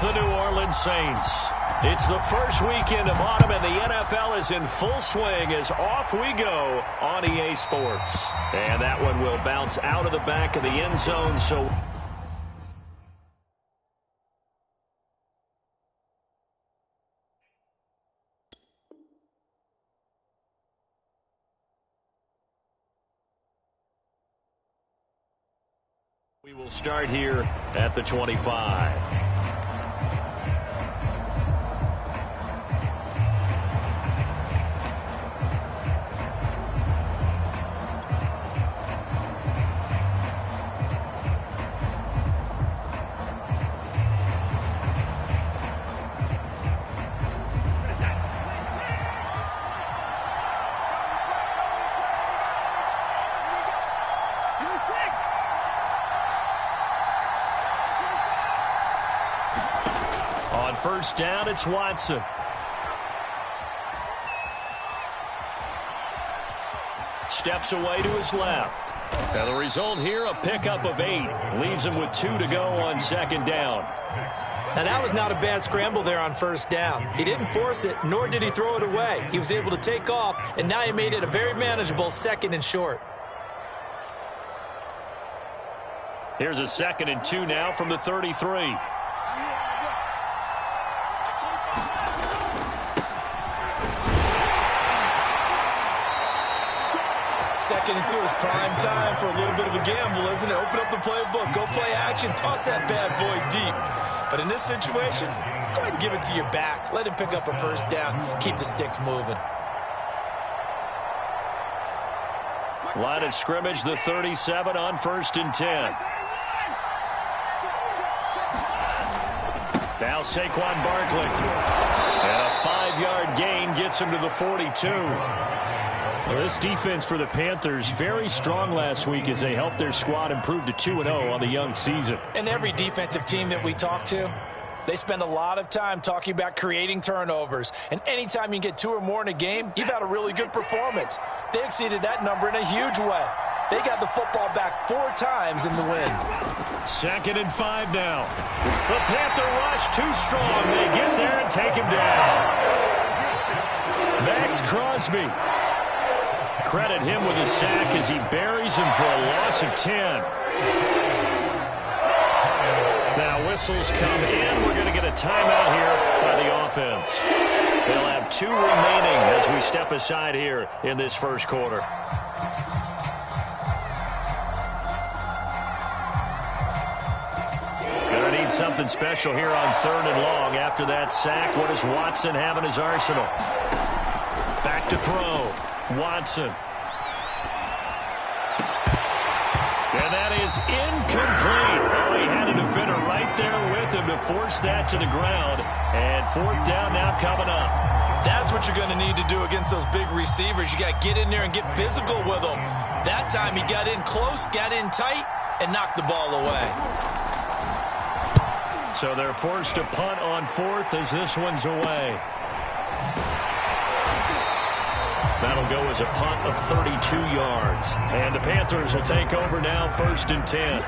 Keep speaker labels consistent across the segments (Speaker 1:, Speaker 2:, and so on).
Speaker 1: with the New Orleans Saints. It's the first weekend of autumn, and the NFL is in full swing as off we go on EA Sports. And that one will bounce out of the back of the end zone, so... we will start here at the 25. First down, it's Watson. Steps away to his left. And the result here, a pickup of 8. Leaves him with 2 to go on second down.
Speaker 2: And that was not a bad scramble there on first down. He didn't force it, nor did he throw it away. He was able to take off, and now he made it a very manageable second and short.
Speaker 1: Here's a 2nd and 2 now from the 33.
Speaker 2: Second and 2 is prime time for a little bit of a gamble, isn't it? Open up the playbook, go play action, toss that bad boy deep. But in this situation, go ahead and give it to your back. Let him pick up a first down. Keep the sticks moving.
Speaker 1: Line of scrimmage, the 37 on 1st and 10. Now Saquon Barkley. And a 5-yard gain gets him to the 42.
Speaker 3: Well, this defense for the Panthers, very strong last week as they helped their squad improve to 2-0 on the young season.
Speaker 2: And every defensive team that we talk to, they spend a lot of time talking about creating turnovers. And anytime you get 2 or more in a game, you've had a really good performance. They exceeded that number in a huge way. They got the football back 4 times in the win.
Speaker 1: 2nd and 5 now. The Panther rush too strong. They get there and take him down. Max Crosby. Credit him with a sack as he buries him for a loss of 10. Now whistles come in. We're going to get a timeout here by the offense. They'll have 2 remaining as we step aside here in this first quarter. Going to need something special here on 3rd and long. After that sack, what does Watson have in his arsenal? Back to throw. Watson. And that is incomplete. Oh, he had a defender right there with him to force that to the ground. And 4th down now coming up.
Speaker 2: That's what you're going to need to do against those big receivers. You got to get in there and get physical with them. That time he got in close, got in tight, and knocked the ball away.
Speaker 1: So they're forced to punt on 4th as this one's away. That'll go as a punt of 32 yards. And the Panthers will take over now, 1st and 10.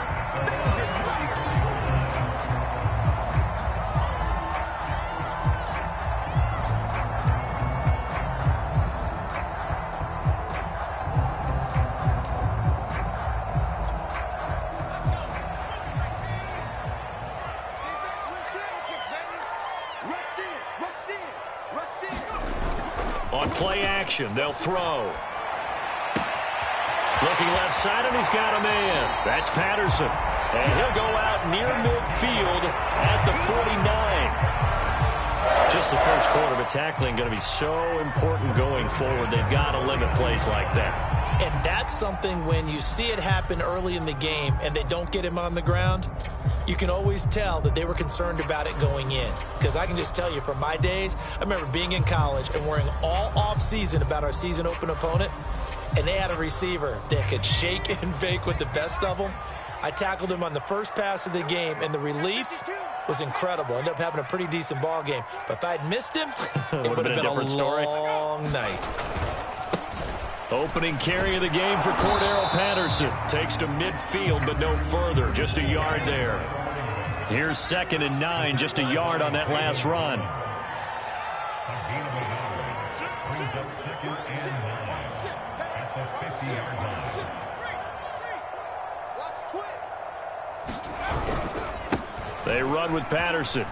Speaker 1: On play action, they'll throw. Looking left side, and he's got a man. That's Patterson. And he'll go out near midfield at the 49. Just the first quarter, but tackling going to be so important going forward. They've got to limit plays like that.
Speaker 2: And that's something when you see it happen early in the game and they don't get him on the ground, you can always tell that they were concerned about it going in. Because I can just tell you from my days, I remember being in college and worrying all off-season about our season open opponent, and they had a receiver that could shake and bake with the best of them. I tackled him on the first pass of the game, and the relief was incredible. Ended up having a pretty decent ball game. But if I'd missed him, it would have been a different long night.
Speaker 1: Opening carry of the game for Cordero Patterson. Takes to midfield, but no further. Just a yard there. Here's 2nd and 9, just a yard on that last run. They run with Patterson.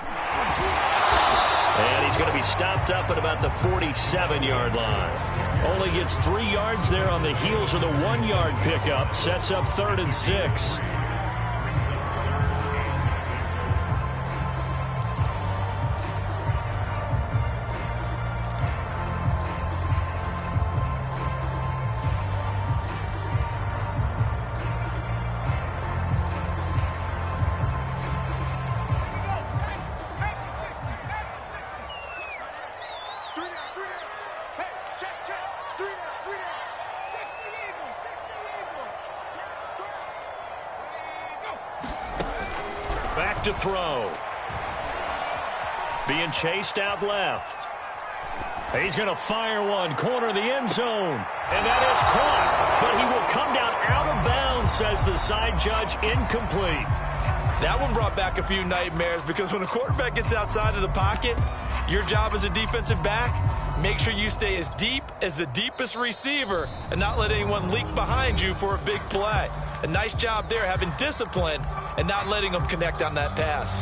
Speaker 1: And he's going to be stopped up at about the 47-yard line. Only gets 3 yards there on the heels of the 1-yard pickup. Sets up 3rd and 6. Back to throw. Being chased out left. He's going to fire one, corner of the end zone. And that is caught. But he will come down out of bounds, says the side judge, incomplete.
Speaker 2: That one brought back a few nightmares because when a quarterback gets outside of the pocket, your job as a defensive back, make sure you stay as deep as the deepest receiver and not let anyone leak behind you for a big play. A nice job there having discipline and not letting them connect on that pass.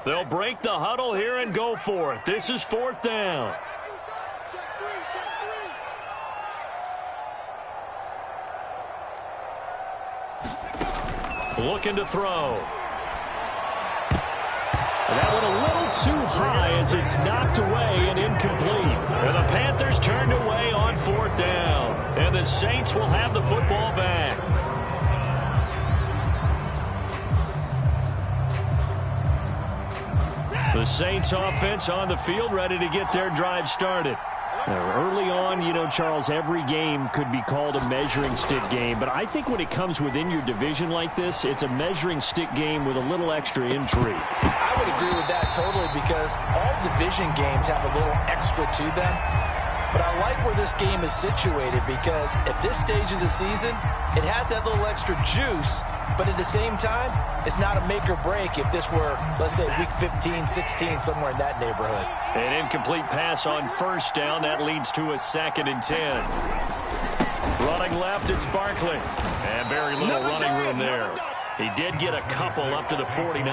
Speaker 1: They'll break the huddle here and go for it. This is 4th down. Looking to throw. That one a little too high as it's knocked away and incomplete. And the Panthers turned away on 4th down. And the Saints will have the football back. The Saints offense on the field, ready to get their drive started. Early on, you know, Charles, every game could be called a measuring stick game. But I think when it comes within your division like this, it's a measuring stick game with a little extra intrigue.
Speaker 2: I would agree with that totally because all division games have a little extra to them. But I like where this game is situated because at this stage of the season, it has that little extra juice. But at the same time, it's not a make or break if this were, let's say, week 15, 16, somewhere in that neighborhood.
Speaker 1: An incomplete pass on 1st down. That leads to a 2nd and 10. Running left, it's Barkley. And very little running room there. He did get a couple up to the 49.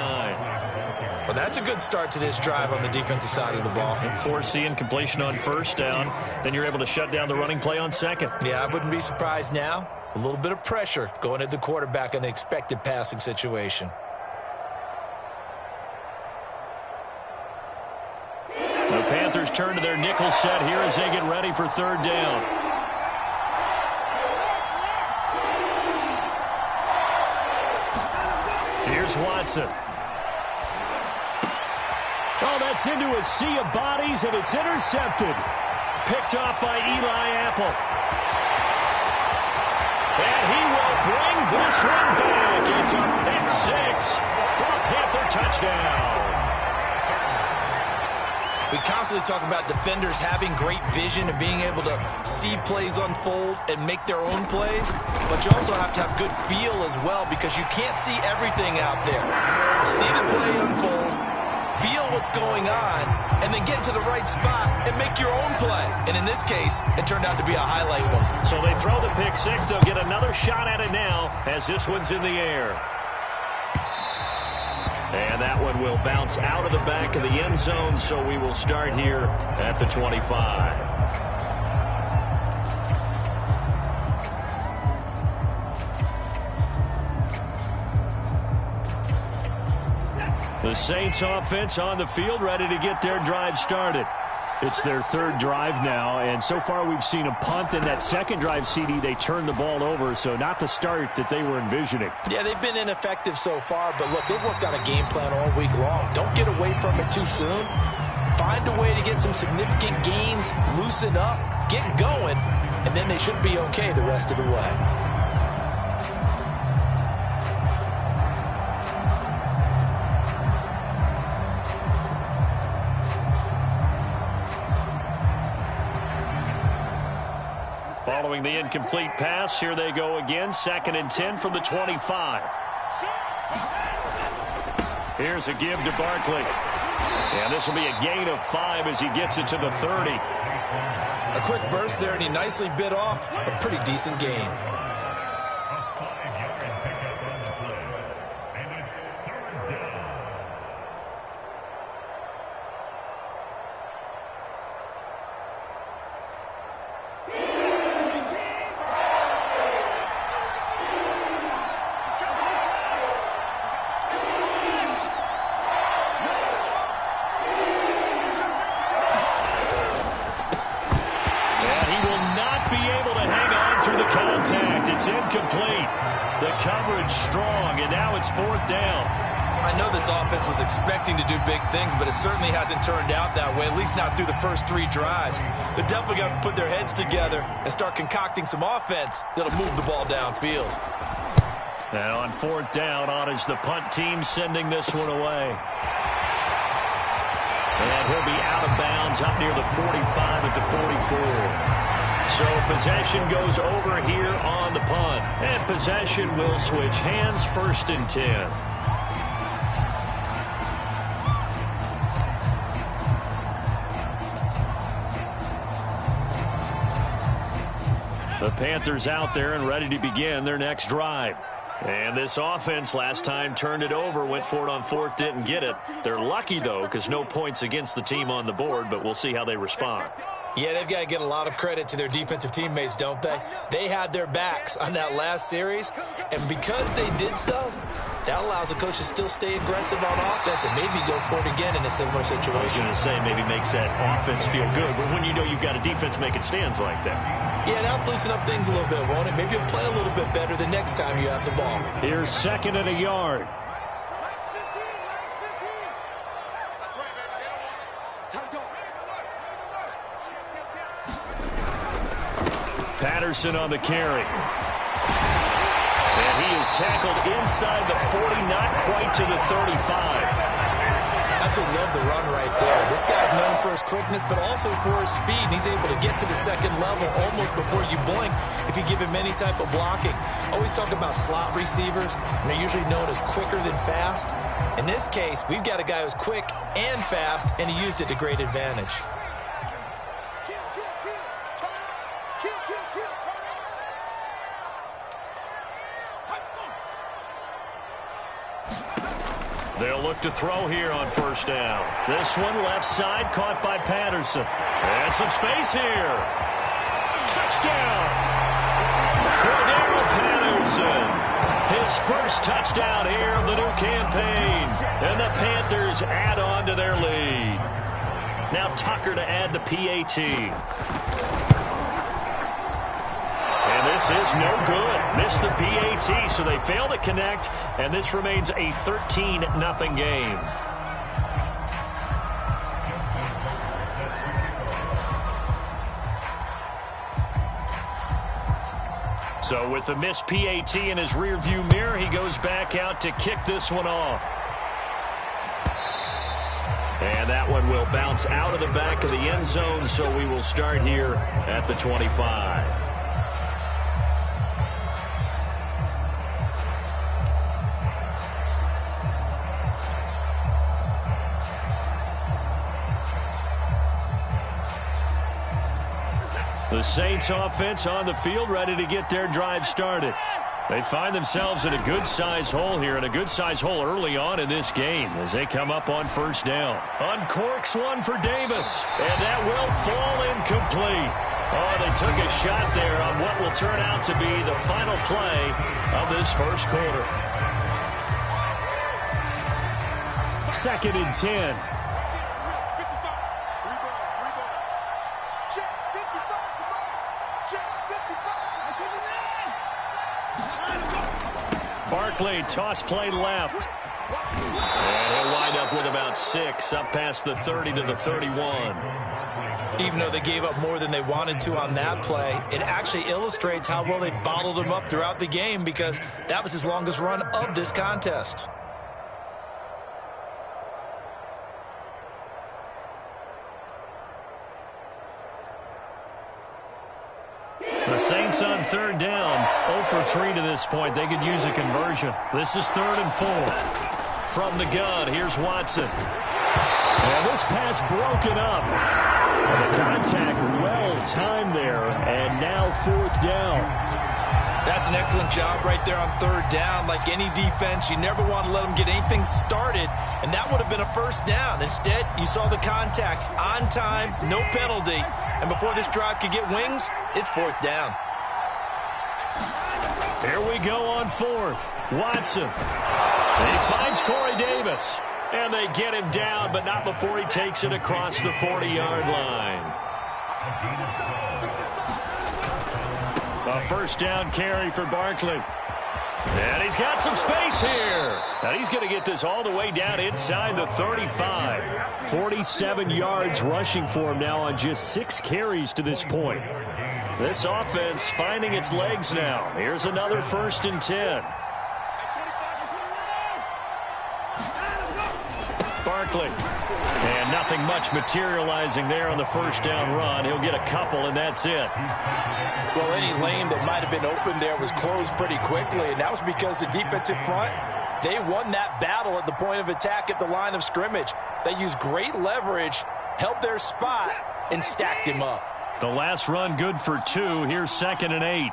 Speaker 2: Well, that's a good start to this drive on the defensive side of the ball.
Speaker 1: Force the incompletion on 1st down. Then you're able to shut down the running play on 2nd.
Speaker 2: Yeah, I wouldn't be surprised now. A little bit of pressure going at the quarterback in an expected passing situation.
Speaker 1: The Panthers turn to their nickel set here as they get ready for 3rd down. Here's Watson. Oh, that's into a sea of bodies, and it's intercepted. Picked off by Eli Apple. And he will bring this one back. It's a pick 6 for a Panther touchdown.
Speaker 2: We constantly talk about defenders having great vision and being able to see plays unfold and make their own plays. But you also have to have good feel as well because you can't see everything out there. See the play unfold, feel what's going on, and then get to the right spot and make your own play. And in this case, it turned out to be a highlight one.
Speaker 1: So they throw the pick 6. They'll get another shot at it now as this one's in the air. And that one will bounce out of the back of the end zone, so we will start here at the 25. The Saints offense on the field, ready to get their drive started. It's their 3rd drive now, and so far we've seen a punt. In that 2nd drive, CD, they turned the ball over, so not the start that they were envisioning.
Speaker 2: Yeah, they've been ineffective so far, but look, they've worked on a game plan all week long. Don't get away from it too soon. Find a way to get some significant gains, loosen up, get going, and then they should be okay the rest of the way.
Speaker 1: Following the incomplete pass, here they go again. 2nd and 10 from the 25. Here's a give to Barkley. And this will be a gain of 5 as he gets it to the 30.
Speaker 2: A quick burst there, and he nicely bit off a pretty decent gain.
Speaker 1: Incomplete. The coverage strong, and now it's 4th down.
Speaker 2: I know this offense was expecting to do big things, but it certainly hasn't turned out that way, at least not through the first 3 drives. They're definitely going to have to put their heads together and start concocting some offense that'll move the ball downfield.
Speaker 1: Now on 4th down, on is the punt team sending this one away. And he'll be out of bounds up near the 45 at the 44. So possession goes over here on the punt. And possession will switch hands, 1st and 10. The Panthers out there and ready to begin their next drive. And this offense last time turned it over, went for it on 4th, didn't get it. They're lucky, though, because no points against the team on the board, but we'll see how they respond.
Speaker 2: Yeah, they've got to get a lot of credit to their defensive teammates, don't they? They had their backs on that last series, and because they did so, that allows the coach to still stay aggressive on offense and maybe go for it again in a similar situation.
Speaker 1: I was going to say maybe makes that offense feel good, but when you know you've got a defense making stands like that.
Speaker 2: Yeah, that'll loosen up things a little bit, won't it? Maybe you'll play a little bit better the next time you have the ball.
Speaker 1: Here's 2nd and a yard. Patterson on the carry. And he is tackled inside the 40, not quite to the 35.
Speaker 2: Absolutely love the run right there. This guy's known for his quickness, but also for his speed. And he's able to get to the 2nd level almost before you blink if you give him any type of blocking. Always talk about slot receivers, and they're usually known as quicker than fast. In this case, we've got a guy who's quick and fast, and he used it to great advantage.
Speaker 1: They'll look to throw here on 1st down. This one left side caught by Patterson. And some space here. Touchdown! Cordero Patterson. His first touchdown here of the new campaign. And the Panthers add on to their lead. Now Tucker to add the PAT. And this is no good. Missed the PAT, so they fail to connect, and this remains a 13-0 game. So with the missed PAT in his rearview mirror, he goes back out to kick this one off. And that one will bounce out of the back of the end zone, so we will start here at the 25. The Saints offense on the field, ready to get their drive started. They find themselves in a good-sized hole here, and a good-sized hole early on in this game as they come up on 1st down. Uncorks one for Davis, and that will fall incomplete. Oh, they took a shot there on what will turn out to be the final play of this 1st quarter. 2nd and 10. Barkley, toss play left. And he'll wind up with about 6, up past the 30 to the 31.
Speaker 2: Even though they gave up more than they wanted to on that play, it actually illustrates how well they bottled him up throughout the game because that was his longest run of this contest.
Speaker 3: The Saints on third down, 0 for 3 to this point. They could use a conversion. This is 3rd and 4.
Speaker 1: From the gun, here's Watson. And this pass broken up. And the contact well-timed there, and now 4th down.
Speaker 2: That's an excellent job right there on 3rd down. Like any defense, you never want to let them get anything started, and that would have been a 1st down. Instead, you saw the contact on time, no penalty, and before this drive could get wings, it's 4th down.
Speaker 1: Here we go on 4th. Watson. And he finds Corey Davis. And they get him down, but not before he takes it across the 40-yard line. A 1st down carry for Barkley. And he's got some space here. And he's going to get this all the way down inside the 35. 47 yards rushing for him now on just 6 carries to this point. This offense finding its legs now. Here's another 1st and 10. Barkley. And nothing much materializing there on the 1st down run. He'll get a couple, and that's it.
Speaker 2: Well, any lane that might have been open there was closed pretty quickly, and that was because the defensive front, they won that battle at the point of attack at the line of scrimmage. They used great leverage, held their spot, and stacked him up.
Speaker 1: The last run good for 2. Here's 2nd and 8.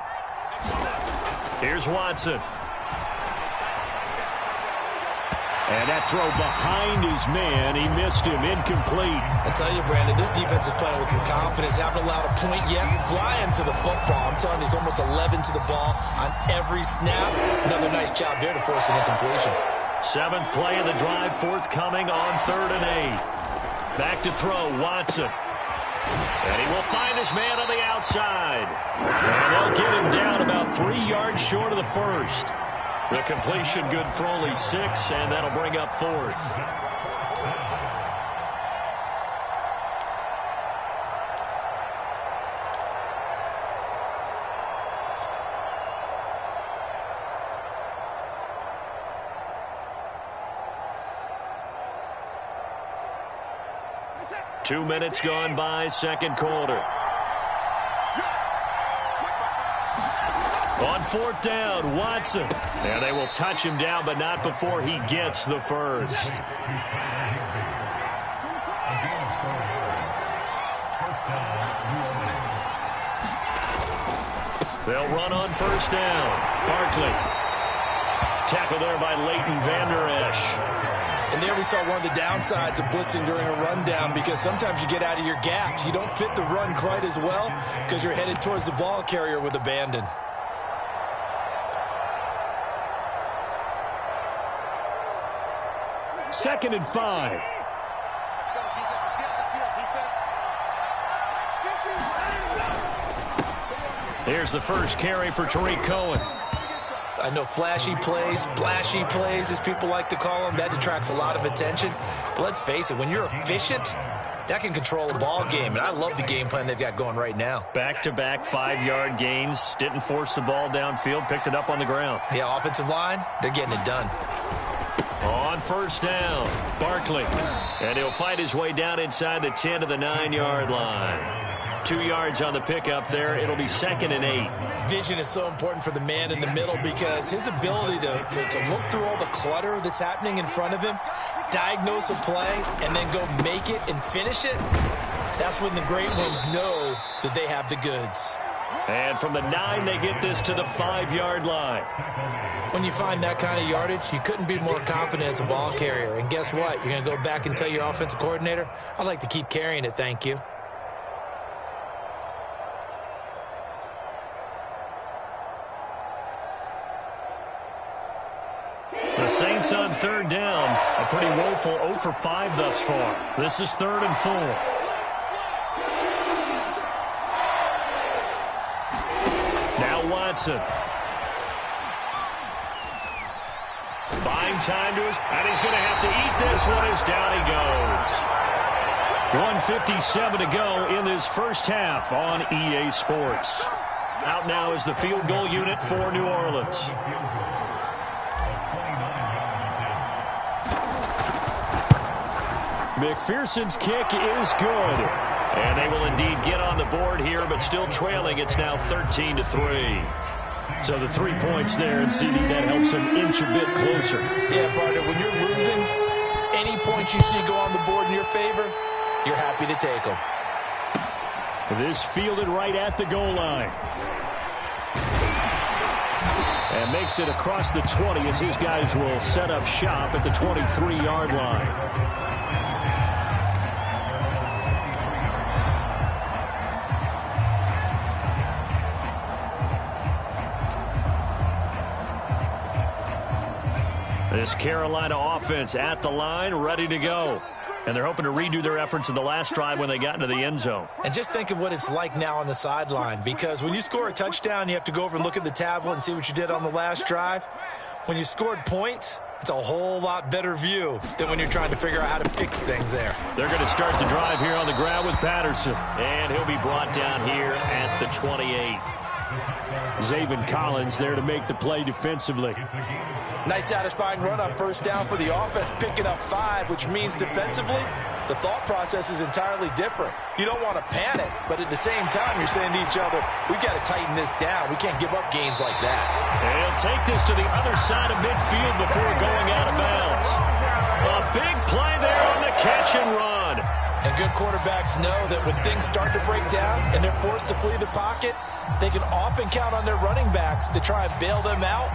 Speaker 1: Here's Watson. And that throw behind his man. He missed him. Incomplete.
Speaker 2: I tell you, Brandon, this defense is playing with some confidence. Haven't allowed a point yet. Flying to the football. I'm telling you, he's almost 11 to the ball on every snap. Another nice job there to force an incompletion.
Speaker 1: 7th play of the drive, forthcoming on 3rd and 8. Back to throw, Watson. And he will find his man on the outside. And they'll get him down about 3 yards short of the 1st. The completion good for only 6, and that'll bring up 4th. Two minutes gone by, 2nd quarter. On 4th down, Watson. And they will touch him down, but not before he gets the 1st. They'll run on 1st down. Barkley. Tackle there by Leighton Vander Esch.
Speaker 2: And there we saw one of the downsides of blitzing during a rundown, because sometimes you get out of your gaps. You don't fit the run quite as well because you're headed towards the ball carrier with abandon.
Speaker 1: Second and 5. Here's the first carry for Tariq Cohen.
Speaker 2: I know flashy plays, splashy plays, as people like to call them, that detracts a lot of attention. But let's face it, when you're efficient, that can control a ball game. And I love the game plan they've got going right now.
Speaker 1: Back-to-back 5-yard gains. Didn't force the ball downfield. Picked it up on the ground.
Speaker 2: Yeah, offensive line, they're getting it done.
Speaker 1: On 1st down, Barkley. And he'll fight his way down inside the 10 to the 9-yard line. 2 yards on the pickup there. It'll be 2nd and 8.
Speaker 2: Vision is so important for the man in the middle, because his ability to look through all the clutter that's happening in front of him, diagnose a play, and then go make it and finish it, that's when the great ones know that they have the goods.
Speaker 1: And from the 9, they get this to the 5-yard line.
Speaker 2: When you find that kind of yardage, you couldn't be more confident as a ball carrier. And guess what? You're going to go back and tell your offensive coordinator, I'd like to keep carrying it, thank you.
Speaker 1: The Saints on 3rd down. A pretty woeful 0 for 5 thus far. This is 3rd and 4. Now Watson. Buying time to his, and he's going to have to eat this one as down he goes. 1:57 to go in this first half on EA Sports. Out now is the field goal unit for New Orleans. McPherson's kick is good. And they will indeed get on the board here, but still trailing. It's now 13-3. So the 3 points there, and CD, that helps them inch a bit closer.
Speaker 2: Yeah, partner, when you're losing, any points you see go on the board in your favor, you're happy to take them.
Speaker 3: This fielded right at the goal line. And makes it across the 20 as his guys will set up shop at the 23-yard line.
Speaker 1: This Carolina offense at the line, ready to go. And they're hoping to redo their efforts in the last drive when they got into the end zone.
Speaker 2: And just think of what it's like now on the sideline, because when you score a touchdown, you have to go over and look at the tablet and see what you did on the last drive. When you scored points, it's a whole lot better view than when you're trying to figure out how to fix things there.
Speaker 1: They're going to start the drive here on the ground with Patterson. And he'll be brought down here at the 28.
Speaker 3: Zaven Collins there to make the play defensively.
Speaker 2: Nice satisfying run on first down for the offense, picking up 5, which means defensively, the thought process is entirely different. You don't want to panic, but at the same time, you're saying to each other, we've got to tighten this down. We can't give up gains like that.
Speaker 1: And he'll take this to the other side of midfield before going out of bounds. A big play there on the catch and run.
Speaker 2: And good quarterbacks know that when things start to break down and they're forced to flee the pocket, they can often count on their running backs to try and bail them out.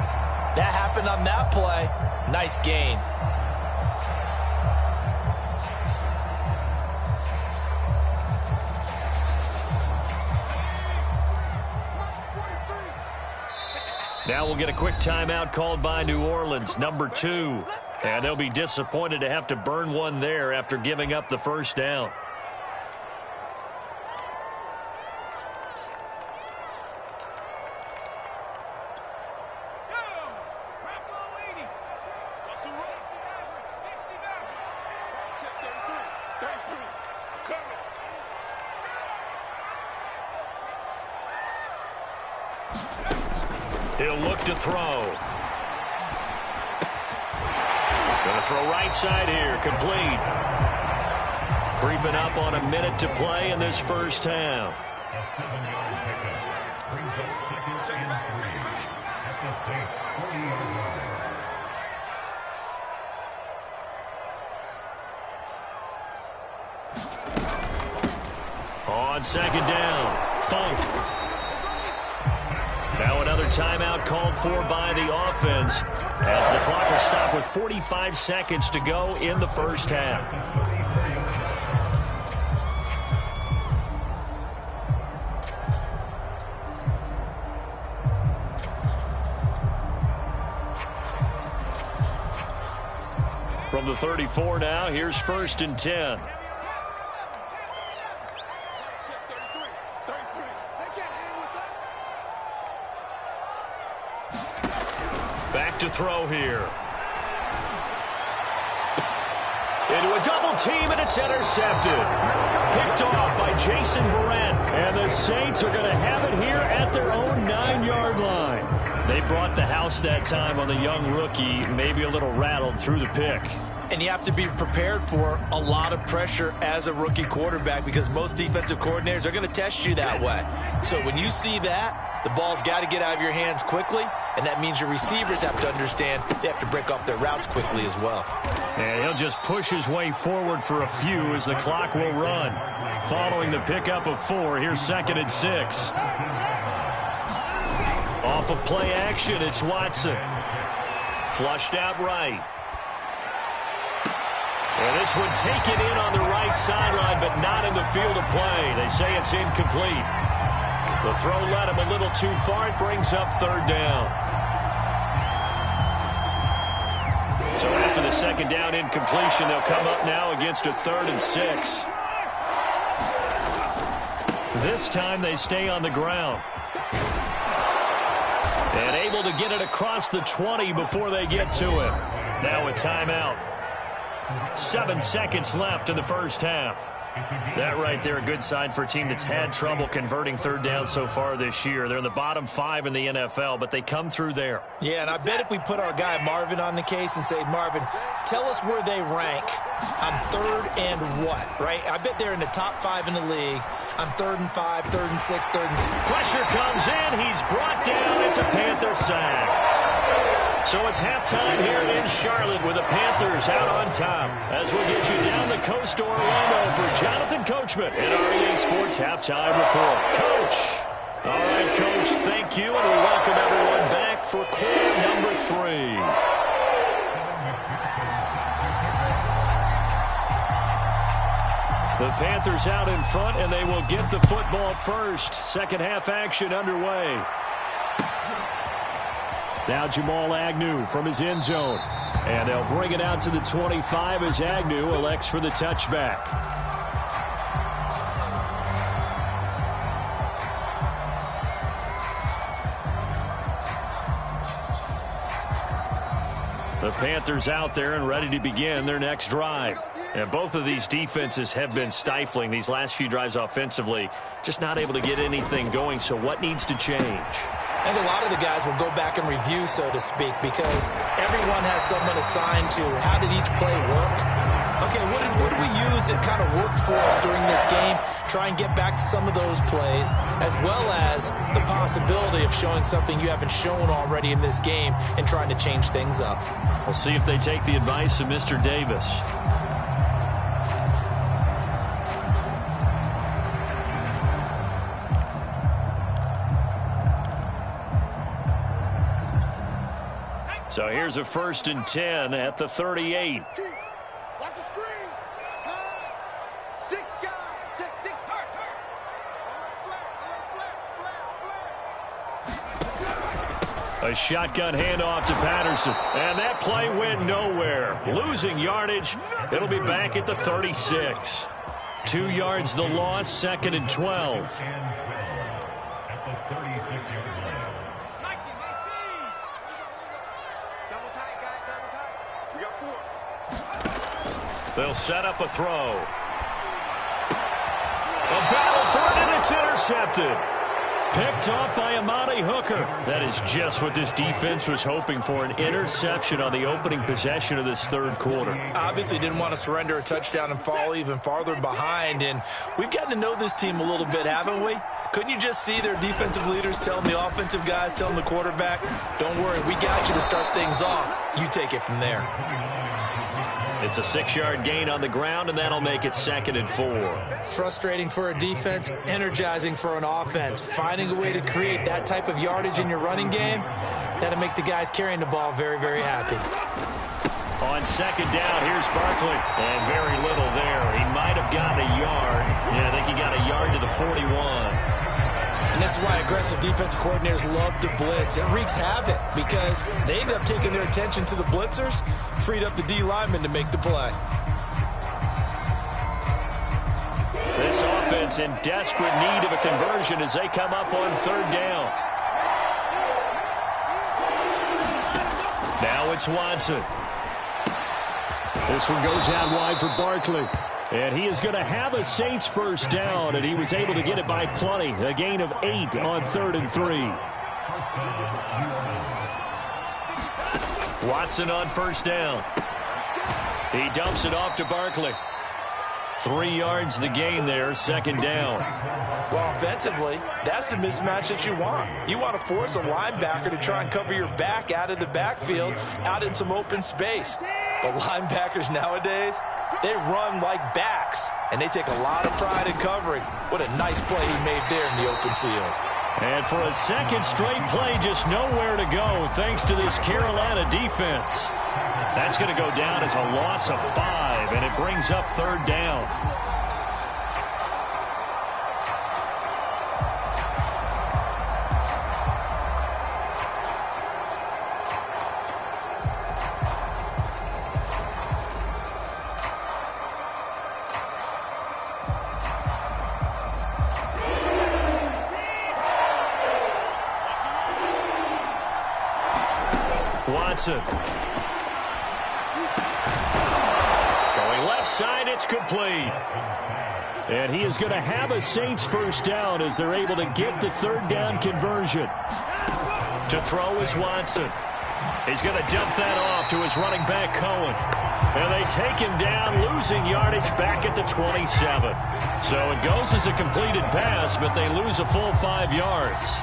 Speaker 2: That happened on that play. Nice gain.
Speaker 1: Now we'll get a quick timeout called by New Orleans, number 2. And they'll be disappointed to have to burn one there after giving up the first down. He'll look to throw. Going to throw right side here, complete. Creeping up on a minute to play in this first half. On second down, Funk. Now another timeout called for by the offense as the clock will stop with 45 seconds to go in the first half. From the 34 now, here's 1st and 10. To throw here. Into a double team, and it's intercepted. Picked off by Jason Verrett. And the Saints are going to have it here at their own 9-yard line. They brought the house that time on the young rookie, maybe a little rattled through the pick.
Speaker 2: And you have to be prepared for a lot of pressure as a rookie quarterback because most defensive coordinators are going to test you that way. So when you see that, the ball's got to get out of your hands quickly, and that means your receivers have to understand they have to break off their routes quickly as well.
Speaker 1: And he'll just push his way forward for a few as the clock will run. Following the pickup of 4, here's 2nd and 6. Off of play action, it's Watson. Flushed out right. And this one taken in on the right sideline, but not in the field of play. They say it's incomplete. The throw led him a little too far. It brings up 3rd down. So after the 2nd down incompletion, they'll come up now against a 3rd and 6. This time they stay on the ground. And able to get it across the 20 before they get to him. Now a timeout. 7 seconds left in the first half. That right there, a good sign for a team that's had trouble converting third down so far this year. They're in the bottom 5 in the NFL, but they come through there.
Speaker 2: Yeah, and I bet if we put our guy Marvin on the case and say, Marvin, tell us where they rank on third and what, right? I bet they're in the top 5 in the league on 3rd and 5, 3rd and 6, 3rd and 6.
Speaker 1: Pressure comes in. He's brought down. It's a Panther sack. So it's halftime here in Charlotte with the Panthers out on top. As we get you down the coast to Orlando for Jonathan Coachman and our EA Sports Halftime Report. Coach. All right, Coach, thank you, and we welcome everyone back for quarter number 3. The Panthers out in front, and they will get the football first. Second half action underway. Now Jamal Agnew from his end zone. And they'll bring it out to the 25 as Agnew elects for the touchback. The Panthers out there and ready to begin their next drive. And both of these defenses have been stifling these last few drives offensively. Just not able to get anything going. So what needs to change?
Speaker 2: And a lot of the guys will go back and review, so to speak, because everyone has someone assigned to how did each play work. Okay, what did we use that kind of worked for us during this game? Try and get back to some of those plays, as well as the possibility of showing something you haven't shown already in this game and trying to change things up.
Speaker 1: We'll see if they take the advice of Mr. Davis. So here's a 1st and 10 at the 38.
Speaker 4: Watch the screen. Pass. 6 guys. Check 6.
Speaker 1: A shotgun handoff to Patterson. And that play went nowhere. Losing yardage. It'll be back at the 36. 2 yards the loss, 2nd and 12. They'll set up a throw. A battle for it, and it's intercepted. Picked off by Amani Hooker. That is just what this defense was hoping for, an interception on the opening possession of this third quarter.
Speaker 2: Obviously didn't want to surrender a touchdown and fall even farther behind, and we've gotten to know this team a little bit, haven't we? Couldn't you just see their defensive leaders telling the offensive guys, telling the quarterback, don't worry, we got you to start things off. You take it from there.
Speaker 1: It's a 6-yard gain on the ground, and that'll make it 2nd and 4.
Speaker 2: Frustrating for a defense, energizing for an offense. Finding a way to create that type of yardage in your running game, that'll make the guys carrying the ball very, very happy.
Speaker 1: On 2nd down, here's Barkley. And very little there. He might have gotten a yard. Yeah, I think he got a yard to the 41.
Speaker 2: And this is why aggressive defensive coordinators love to blitz. It wreaks havoc because they end up taking their attention to the blitzers, freed up the D lineman to make the play.
Speaker 1: This offense in desperate need of a conversion as they come up on 3rd down. Now it's Watson. This one goes out wide for Barkley. And he is going to have a Saints first down, and he was able to get it by plenty. A gain of 8 on 3rd and 3. Watson on 1st down. He dumps it off to Barkley. 3 yards the gain there, 2nd down.
Speaker 2: Well, offensively, that's the mismatch that you want. You want to force a linebacker to try and cover your back out of the backfield, out in some open space. But linebackers nowadays, they run like backs, and they take a lot of pride in covering. What a nice play he made there in the open field.
Speaker 1: And for a 2nd straight play, just nowhere to go thanks to this Carolina defense. That's going to go down as a loss of 5, and it brings up 3rd down. Watson. Throwing left side, it's complete.
Speaker 3: And he is going to have a Saints first down as they're able to get the third down conversion.
Speaker 1: To throw is Watson. He's going to dump that off to his running back, Cohen. And they take him down, losing yardage back at the 27. So it goes as a completed pass, but they lose a full 5 yards.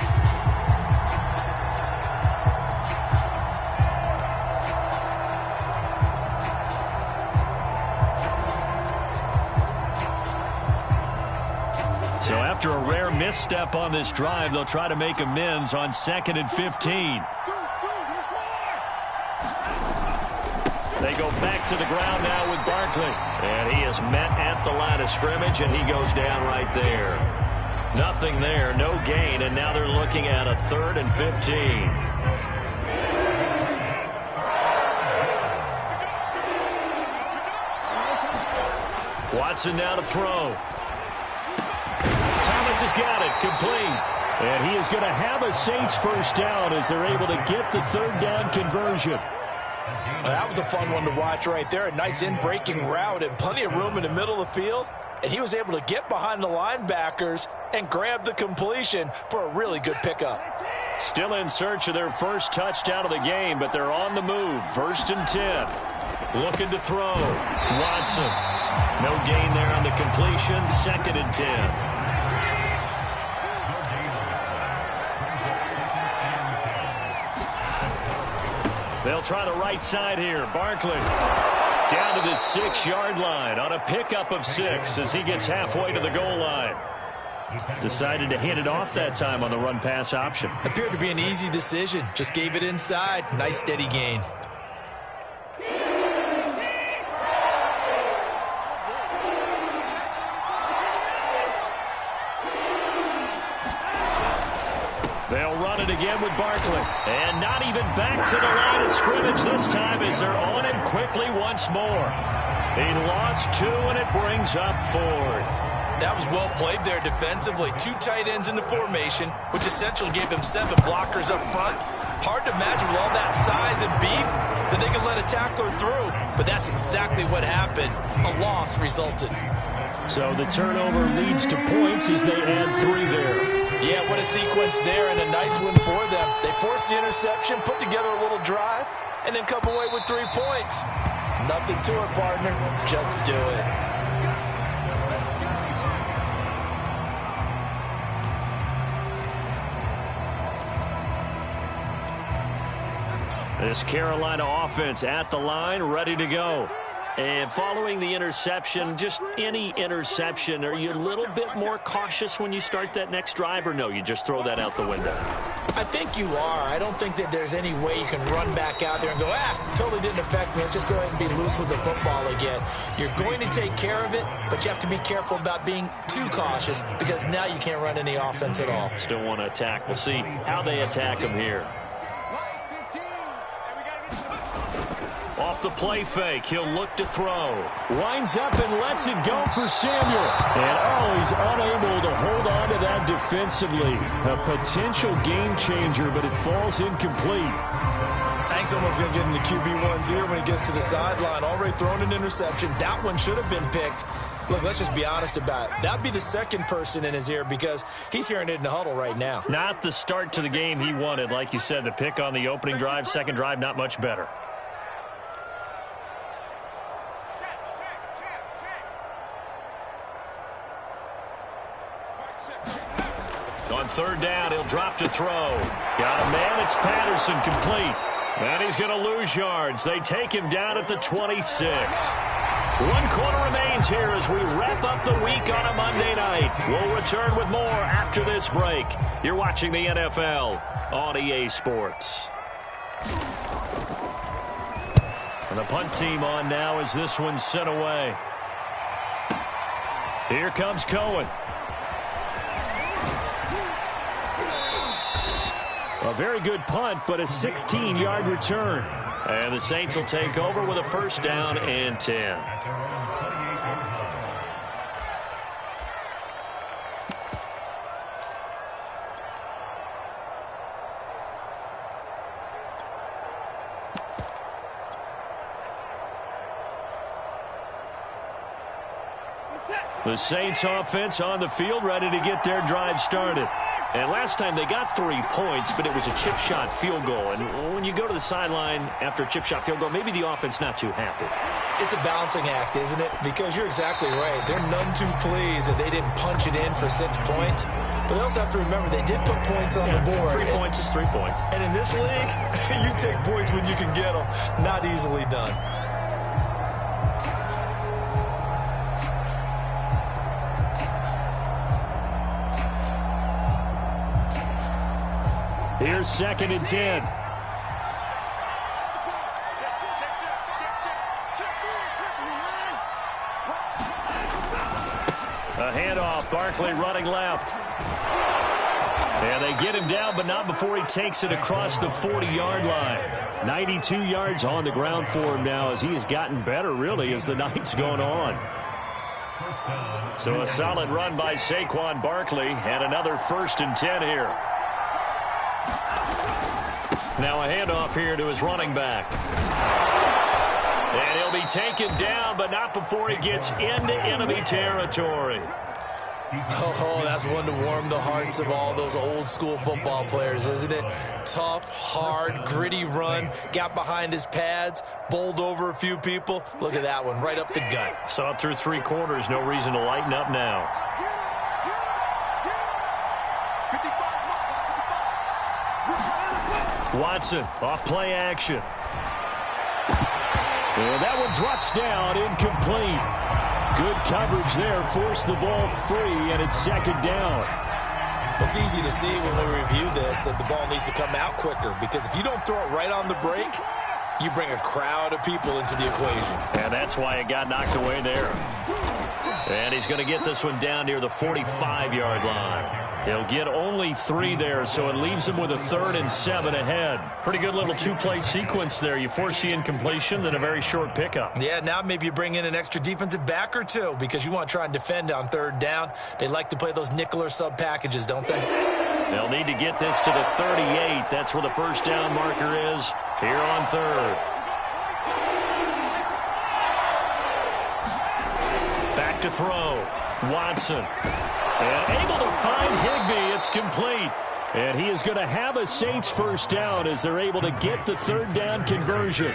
Speaker 1: So after a rare misstep on this drive, they'll try to make amends on 2nd and 15. They go back to the ground now with Barkley. And he is met at the line of scrimmage, and he goes down right there. Nothing there, no gain, and now they're looking at a 3rd and 15. Watson now to throw. Thomas has got it, complete.
Speaker 3: And he is going to have a Saints first down as they're able to get the third down conversion.
Speaker 2: That was a fun one to watch right there. A nice in-breaking route and plenty of room in the middle of the field. And he was able to get behind the linebackers and grab the completion for a really good pickup.
Speaker 1: Still in search of their first touchdown of the game, but they're on the move. 1st and 10. Looking to throw. Watson. No gain there on the completion. 2nd and 10. They'll try the right side here. Barkley down to the 6-yard line on a pickup of 6 as he gets halfway to the goal line. Decided to hand it off that time on the run-pass option.
Speaker 2: Appeared to be an easy decision. Just gave it inside. Nice steady gain.
Speaker 1: They'll run it again with Barkley. And not even back to the line of scrimmage this time as they're on him quickly once more. He lost 2, and it brings up 4th.
Speaker 2: That was well played there defensively. 2 tight ends in the formation, which essentially gave him 7 blockers up front. Hard to imagine with all that size and beef that they could let a tackler through. But that's exactly what happened. A loss resulted.
Speaker 3: So the turnover leads to points as they add 3 there.
Speaker 2: Yeah, what a sequence there, and a nice win for them. They forced the interception, put together a little drive, and then come away with 3 points. Nothing to it, partner. Just do it.
Speaker 1: This Carolina offense at the line, ready to go. And following the interception, just any interception, are you a little bit more cautious when you start that next drive, or no, you just throw that out the window?
Speaker 2: I think you are. I don't think that there's any way you can run back out there and go, totally didn't affect me. Let's just go ahead and be loose with the football again. You're going to take care of it, but you have to be careful about being too cautious because now you can't run any offense at all.
Speaker 1: Still want to attack. We'll see how they attack him here. Off the play fake, he'll look to throw.
Speaker 3: Winds up and lets it go for Samuel. And, he's unable to hold on to that defensively. A potential game changer, but it falls incomplete.
Speaker 2: I think someone's going to get into QB1's ear when he gets to the sideline. Already thrown an interception. That one should have been picked. Look, let's just be honest about it. That'd be the second person in his ear because he's hearing it in the huddle right now.
Speaker 1: Not the start to the game he wanted. Like you said, the pick on the opening drive, second drive, not much better. On 3rd down, he'll drop to throw. Got a man, it's Patterson, complete. And he's going to lose yards. They take him down at the 26. 1 quarter remains here as we wrap up the week on a Monday night. We'll return with more after this break. You're watching the NFL on EA Sports. And the punt team on now as this one's sent away. Here comes Cohen.
Speaker 3: A very good punt, but a 16-yard return.
Speaker 1: And the Saints will take over with a 1st down and 10.
Speaker 4: Set.
Speaker 1: The Saints offense on the field, ready to get their drive started. And last time they got 3 points, but it was a chip shot field goal. And when you go to the sideline after a chip shot field goal, maybe the offense not too happy.
Speaker 2: It's a balancing act, isn't it? Because you're exactly right. They're none too pleased that they didn't punch it in for 6 points. But they also have to remember they did put points on the board.
Speaker 1: 3 points is 3 points.
Speaker 2: And in this league, you take points when you can get them. Not easily done.
Speaker 3: Here's 2nd and 10.
Speaker 1: A handoff, Barkley running left. And they get him down, but not before he takes it across the 40-yard line.
Speaker 3: 92 yards on the ground for him now as he has gotten better, really, as the night's going on.
Speaker 1: So a solid run by Saquon Barkley, and another 1st and 10 here. Now a handoff here to his running back. And he'll be taken down, but not before he gets into enemy territory.
Speaker 2: Oh, that's one to warm the hearts of all those old-school football players, isn't it? Tough, hard, gritty run, got behind his pads, bowled over a few people. Look at that one, right up the gut.
Speaker 1: Saw it through 3 quarters, no reason to lighten up now. Watson, off play action.
Speaker 3: And that one drops down, incomplete. Good coverage there, forced the ball free, and it's 2nd down.
Speaker 2: It's easy to see when we review this that the ball needs to come out quicker, because if you don't throw it right on the break, you bring a crowd of people into the equation.
Speaker 1: And that's why it got knocked away there. And he's going to get this one down near the 45-yard line. He'll get only 3 there, so it leaves him with a 3rd and 7 ahead. Pretty good little 2-play sequence there. You force the incompletion, then a very short pickup.
Speaker 2: Yeah, now maybe you bring in an extra defensive back or 2 because you want to try and defend on 3rd down. They like to play those nickel or sub packages, don't they?
Speaker 1: They'll need to get this to the 38. That's where the 1st down marker is here on 3rd. Back to throw. Watson. And able to find Higbee. It's complete.
Speaker 3: And he is going to have a Saints 1st down as they're able to get the 3rd down conversion.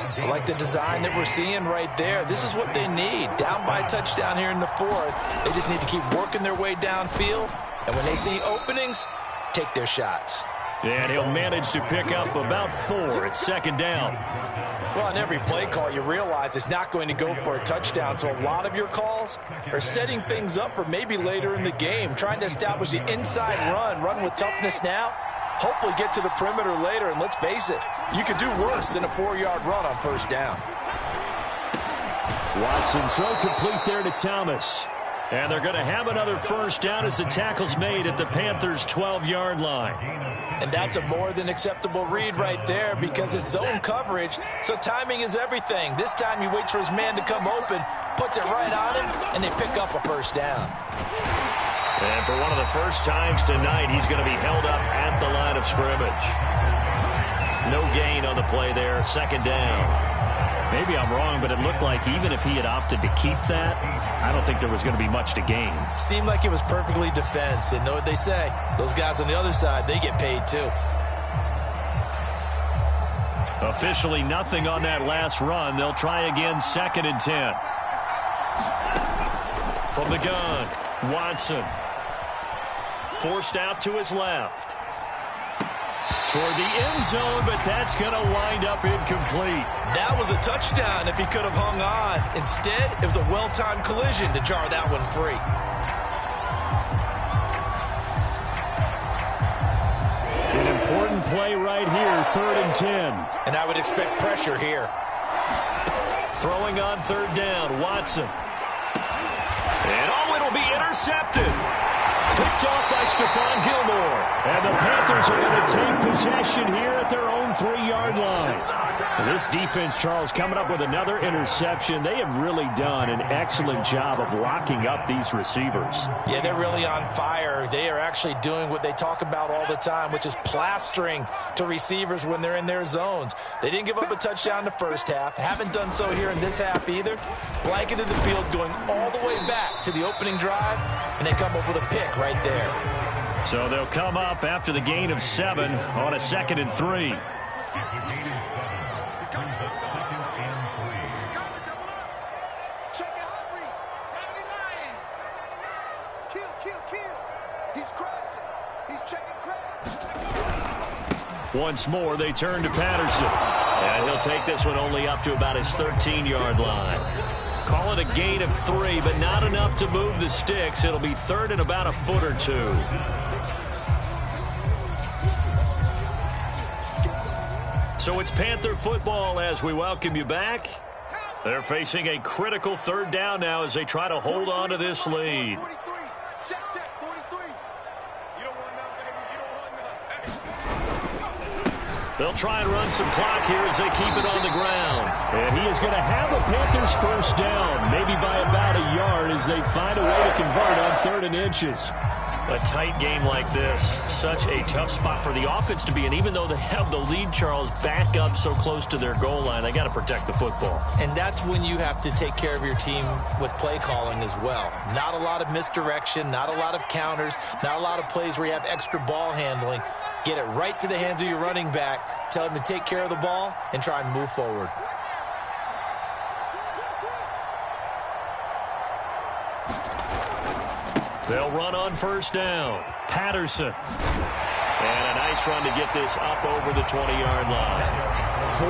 Speaker 2: I like the design that we're seeing right there. This is what they need. Down by a touchdown here in the 4th. They just need to keep working their way downfield. And when they see openings, take their shots.
Speaker 1: And he'll manage to pick up about 4. It's 2nd down.
Speaker 2: Well, on every play call, you realize it's not going to go for a touchdown. So a lot of your calls are setting things up for maybe later in the game, trying to establish the inside run with toughness now, hopefully get to the perimeter later. And let's face it, you could do worse than a 4-yard run on 1st down.
Speaker 3: Watson throw complete there to Thomas.
Speaker 1: And they're going to have another 1st down as the tackle's made at the Panthers' 12-yard line.
Speaker 2: And that's a more than acceptable read right there because it's zone coverage, so timing is everything. This time he waits for his man to come open, puts it right on him, and they pick up a 1st down.
Speaker 1: And for one of the first times tonight, he's going to be held up at the line of scrimmage. No gain on the play there, 2nd down.
Speaker 3: Maybe I'm wrong, but it looked like even if he had opted to keep that, I don't think there was going to be much to gain.
Speaker 2: Seemed like it was perfectly defense. And know what they say? Those guys on the other side, they get paid too.
Speaker 1: Officially nothing on that last run. They'll try again, 2nd and 10. From the gun, Watson. Forced out to his left. Toward the end zone, but that's going to wind up incomplete.
Speaker 2: That was a touchdown if he could have hung on. Instead, it was a well-timed collision to jar that one free.
Speaker 3: An important play right here, 3rd and 10.
Speaker 2: And I would expect pressure here.
Speaker 1: Throwing on 3rd down, Watson. And it'll be intercepted. Picked off by Stephon Gilmore.
Speaker 3: And the Panthers are going to take possession here at their own 3-yard line. This defense, Charles, coming up with another interception. They have really done an excellent job of locking up these receivers.
Speaker 2: Yeah, they're really on fire. They are actually doing what they talk about all the time, which is plastering to receivers when they're in their zones. They didn't give up a touchdown in the first half. Haven't done so here in this half either. Blanketed the field going all the way back to the opening drive, and they come up with a pick right there.
Speaker 1: So they'll come up after the gain of 7 on a 2nd and 3. Once more, they turn to Patterson. And he'll take this one only up to about his 13-yard line. Call it a gain of 3, but not enough to move the sticks. It'll be 3rd and about a foot or 2. So it's Panther football as we welcome you back. They're facing a critical 3rd down now as they try to hold on to this lead. They'll try and run some clock here as they keep it on the ground. And he is going to have a Panthers first down, maybe by about a yard as they find a way to convert on 3rd and inches. A tight game like this, such a tough spot for the offense to be in. Even though they have the lead, Charles, back up so close to their goal line, they got to protect the football.
Speaker 2: And that's when you have to take care of your team with play calling as well. Not a lot of misdirection, not a lot of counters, not a lot of plays where you have extra ball handling. Get it right to the hands of your running back. Tell him to take care of the ball and try and move forward.
Speaker 1: They'll run on first down. Patterson. And a nice run to get this up over the 20-yard line.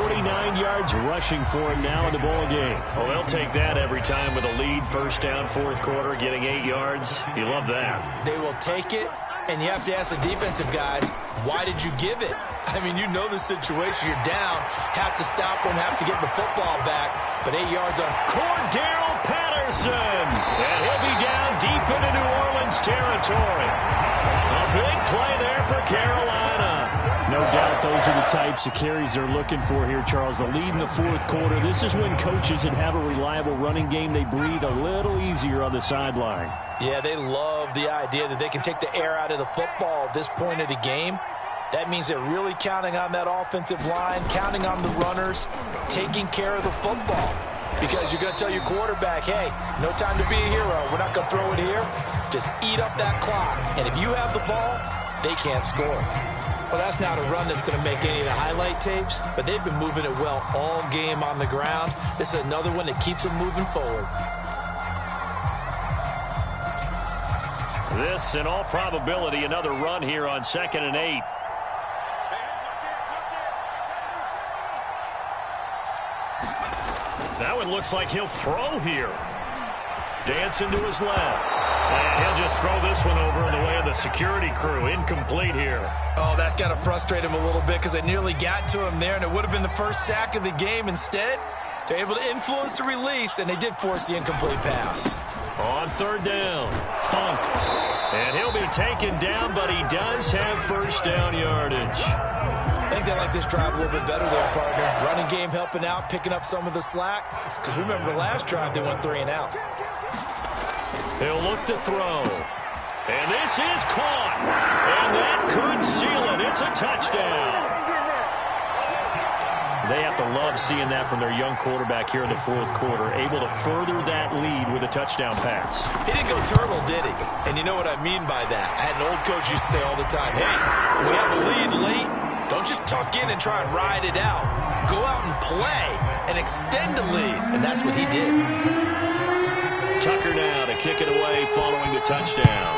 Speaker 3: 49 yards rushing for him now in the ball game.
Speaker 1: Well, they'll take that every time with a lead. First down, 4th quarter, getting 8 yards. You love that.
Speaker 2: They will take it. And you have to ask the defensive guys, why did you give it? I mean, you know the situation. You're down. Have to stop them. Have to get the football back. But 8 yards on
Speaker 1: Cordero Patterson. And he'll be down deep into New Orleans territory. A big play there for Carolina.
Speaker 3: No doubt those are the types of carries they're looking for here, Charles. The lead in the 4th quarter. This is when coaches that have a reliable running game, they breathe a little easier on the sideline.
Speaker 2: Yeah, they love the idea that they can take the air out of the football at this point of the game. That means they're really counting on that offensive line, counting on the runners, taking care of the football. Because you're going to tell your quarterback, hey, no time to be a hero. We're not going to throw it here. Just eat up that clock. And if you have the ball, they can't score. Well, that's not a run that's going to make any of the highlight tapes, but they've been moving it well all game on the ground. This is another one that keeps them moving forward.
Speaker 1: This, in all probability, another run here on 2nd and 8. That one looks like he'll throw here. Dancing to his left. And he'll just throw this one over in the way of the security crew. Incomplete here.
Speaker 2: Oh, that's got to frustrate him a little bit because they nearly got to him there, and it would have been the first sack of the game. Instead, they're able to influence the release, and they did force the incomplete pass.
Speaker 1: On 3rd down, Funk. And he'll be taken down, but he does have first down yardage.
Speaker 2: I think they like this drive a little bit better there, partner. Running game helping out, picking up some of the slack. Because remember, the last drive, they went 3 and out.
Speaker 1: He'll look to throw. And this is caught. And that could seal it. It's a touchdown. They have to love seeing that from their young quarterback here in the 4th quarter, able to further that lead with a touchdown pass.
Speaker 2: He didn't go turtle, did he? And you know what I mean by that. I had an old coach used to say all the time, hey, when we have a lead late, don't just tuck in and try and ride it out. Go out and play and extend the lead. And that's what he did.
Speaker 1: Tucker now to kick it away following the touchdown.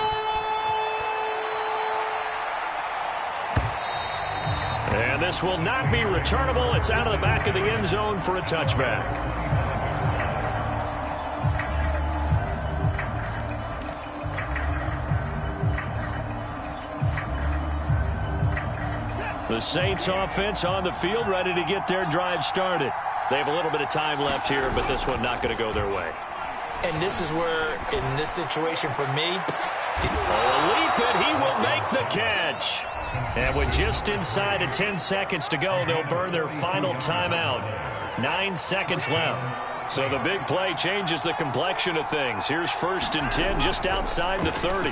Speaker 1: And this will not be returnable. It's out of the back of the end zone for a touchback. The Saints offense on the field, ready to get their drive started. They have a little bit of time left here, but this one not going to go their way.
Speaker 2: And this is where, in this situation for me,
Speaker 1: leap it, he will make the catch. And with just inside of 10 seconds to go, they'll burn their final timeout. 9 seconds left. So the big play changes the complexion of things. Here's 1st and 10 just outside the 30.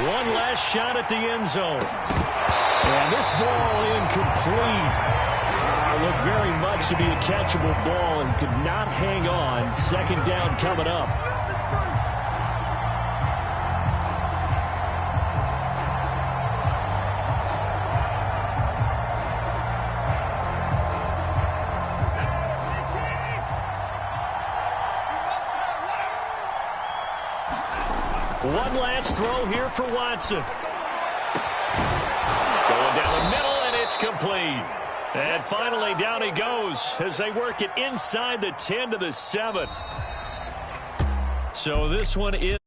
Speaker 1: One last shot at the end zone.
Speaker 3: And this ball incomplete. Looked very much to be a catchable ball and could not hang on. 2nd down coming up.
Speaker 1: One last throw here for Watson. Going down the middle, and it's complete. And finally, down he goes as they work it inside the 10 to the 7. So this one is